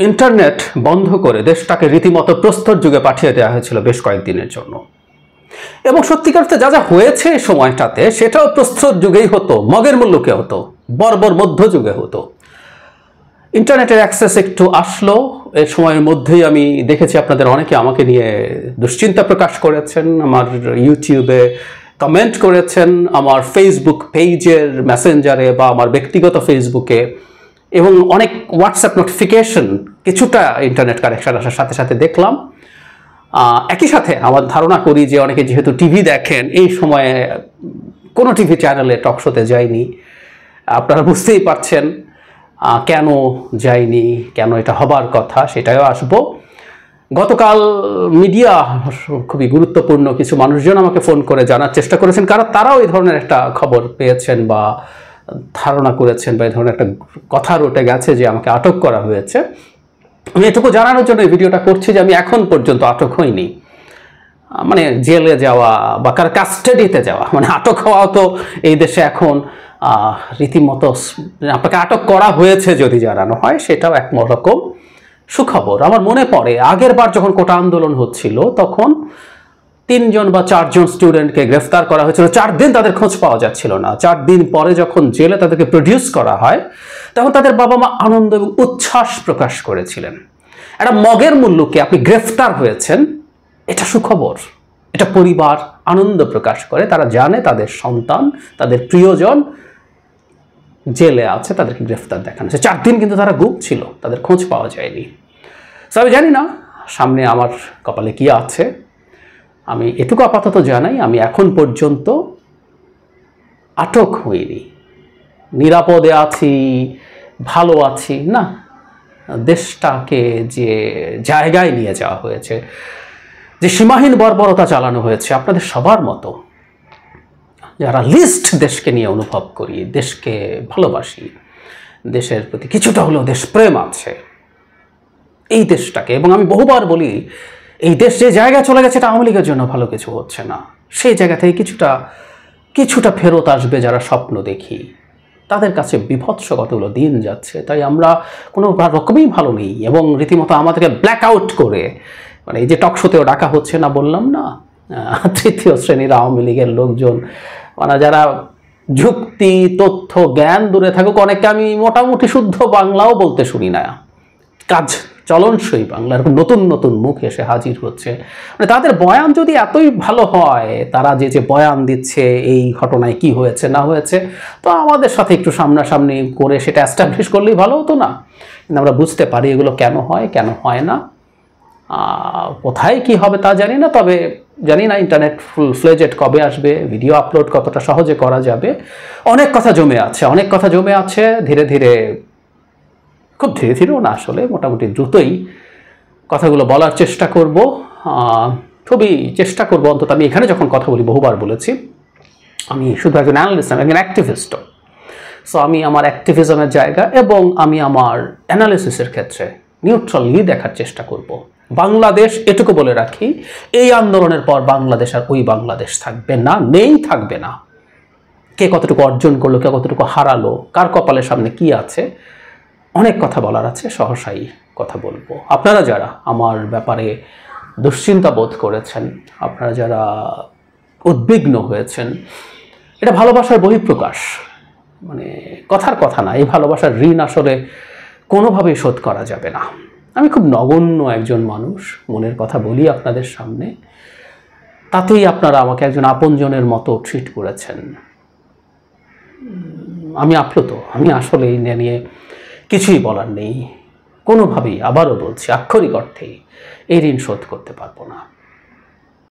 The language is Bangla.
ইন্টারনেট বন্ধ করে দেশটাকে রীতিমতো প্রস্তর যুগে পাঠিয়ে দেওয়া হয়েছিল বেশ কয়েকদিনের জন্য। এবং সত্যিকার অর্থে যা যা হয়েছে এই সময়টাতে সেটাও প্রস্তর যুগেই হতো, মগের মুল্লুকে হতো, বর্বর মধ্যযুগে হতো। ইন্টারনেটের অ্যাক্সেস একটু আসলো, এই সময়ের মধ্যেই আমি দেখেছি আপনাদের অনেকে আমাকে নিয়ে দুশ্চিন্তা প্রকাশ করেছেন, আমার ইউটিউবে কমেন্ট করেছেন, আমার ফেসবুক পেজের মেসেঞ্জারে বা আমার ব্যক্তিগত ফেসবুকে, এবং অনেক হোয়াটসঅ্যাপ নোটিফিকেশন কিছুটা ইন্টারনেট কানেকশন আসার সাথে সাথে দেখলাম। একই সাথে আমার ধারণা করি যে অনেকে যেহেতু টিভি দেখেন, এই সময়ে কোনো টিভি চ্যানেলে টক শোতে যায়নি। আপনারা বুঝতেই পারছেন কেন যায়নি, কেন এটা হবার কথা, সেটাও আসবো। গতকাল মিডিয়া খুবই গুরুত্বপূর্ণ কিছু মানুষজন আমাকে ফোন করে জানার চেষ্টা করেছেন, কারণ তারাও এই ধরনের একটা খবর পেয়েছেন বা ধারণা করেছেন বা এই ধরনের একটা কথা রটে গেছে যে আমাকে আটক করা হয়েছে। আমি এটুকু জানানোর জন্য এই ভিডিওটা করছি যে আমি এখন পর্যন্ত আটক হইনি। মানে জেলে যাওয়া বা কার কাস্টাডিতে যাওয়া, মানে আটক হওয়াও তো এই দেশে এখন রীতিমতো, আপনাকে আটক করা হয়েছে যদি জানানো হয় সেটাও এক রকম সুখবর। আমার মনে পড়ে আগের বার যখন কোটা আন্দোলন হচ্ছিল তখন 3 জন বা 4 জন স্টুডেন্টকে গ্রেফতার করা হয়েছিল, 4 দিন তাদের খোঁজ পাওয়া যাচ্ছিল না। 4 দিন পরে যখন জেলে তাদেরকে প্রডিউস করা হয় তখন তাদের বাবা মা আনন্দ এবং উচ্ছ্বাস প্রকাশ করেছিলেন। একটা মগের মুল্লুকে আপনি গ্রেফতার হয়েছেন, এটা সুখবর, এটা পরিবার আনন্দ প্রকাশ করে, তারা জানে তাদের সন্তান, তাদের প্রিয়জন জেলে আছে, তাদেরকে গ্রেফতার দেখানো হয়েছে। 4 দিন কিন্তু তারা গুম ছিল, তাদের খোঁজ পাওয়া যায়নি। তো আমি জানি না সামনে আমার কপালে কি আছে, আমি এটুকু আপাতত জানাই আমি এখন পর্যন্ত আটক হইনি, নিরাপদে আছি, ভালো আছি না। দেশটাকে যে জায়গায় নিয়ে যাওয়া হয়েছে, যে সীমাহীন বর্বরতা চালানো হয়েছে আপনাদের সবার মতো যারা লিস্ট দেশকে নিয়ে অনুভব করি, দেশকে ভালোবাসি, দেশের প্রতি কিছুটা হলেও দেশপ্রেম আছে, এই দেশটাকে, এবং আমি বহুবার বলি এই দেশ যে জায়গায় চলে গেছে এটা আওয়ামী লীগের জন্য ভালো কিছু হচ্ছে না, সেই জায়গা থেকে কিছুটা ফেরত আসবে যারা স্বপ্ন দেখি, তাদের কাছে বিভৎস কতগুলো দিন যাচ্ছে। তাই আমরা কোনো রকমই ভালো নেই, এবং রীতিমতো আমাদেরকে ব্ল্যাক আউট করে, মানে এই যে টক শোতেও ডাকা হচ্ছে না বললাম না, তৃতীয় শ্রেণীর আওয়ামী লীগের লোকজন, মানে যারা যুক্তি তথ্য জ্ঞান দূরে থাকুক, অনেকে আমি মোটামুটি শুদ্ধ বাংলাও বলতে শুনি না, কাজ চলনসই বাংলা, এরকম নতুন নতুন মুখ এসে হাজির হচ্ছে। মানে তাদের বয়ান যদি এতই ভালো হয়, তারা যে বয়ান দিচ্ছে এই ঘটনায় কি হয়েছে না হয়েছে, তো আমাদের সাথে একটু সামনাসামনি করে সেটা এস্টাবলিশ করলেই ভালো হতো না? কিন্তু আমরা বুঝতে পারি এগুলো কেন হয় কেন হয় না, কোথায় কি হবে তা জানি না। তবে জানি না ইন্টারনেট ফুল ফ্লেজেড কবে আসবে, ভিডিও আপলোড কতটা সহজে করা যাবে। অনেক কথা জমে আছে, ধীরে ধীরে, খুব ধীরে ধীরেও না, আসলে মোটামুটি দ্রুতই কথাগুলো বলার চেষ্টা করব, খুবই চেষ্টা করব। অন্তত আমি এখানে যখন কথা বলি, বহুবার বলেছি আমি শুধু একজন অ্যানালিস্ট, আমি একজন অ্যাক্টিভিস্টও। সো আমি আমার অ্যাক্টিভিজমের জায়গা এবং আমি আমার অ্যানালিসিসের ক্ষেত্রে নিউট্রালি দেখার চেষ্টা করব। বাংলাদেশ, এটুকু বলে রাখি, এই আন্দোলনের পর বাংলাদেশ আর ওই বাংলাদেশ থাকবে না, থাকবে না। কে কতটুকু অর্জন করলো, কে কতটুকু হারালো, কার কপালের সামনে কি আছে, অনেক কথা বলার আছে, সহসাই কথা বলবো। আপনারা যারা আমার ব্যাপারে দুশ্চিন্তা বোধ করেছেন, আপনারা যারা উদ্বিগ্ন হয়েছেন, এটা ভালোবাসার বহিঃপ্রকাশ, মানে কথার কথা না, এই ভালোবাসার ঋণ আসলে কোনোভাবেই শোধ করা যাবে না। আমি খুব নগণ্য একজন মানুষ, মনের কথা বলি আপনাদের সামনে, তাতেই আপনারা আমাকে একজন আপনজনের মতো ট্রিট করেছেন। আমি আপ্লুত, আমি আসলে এই নিয়ে কিছুই বলার নেই কোনোভাবেই। আবারও বলছি, আক্ষরিক অর্থেই এই ঋণ শোধ করতে পারবো না।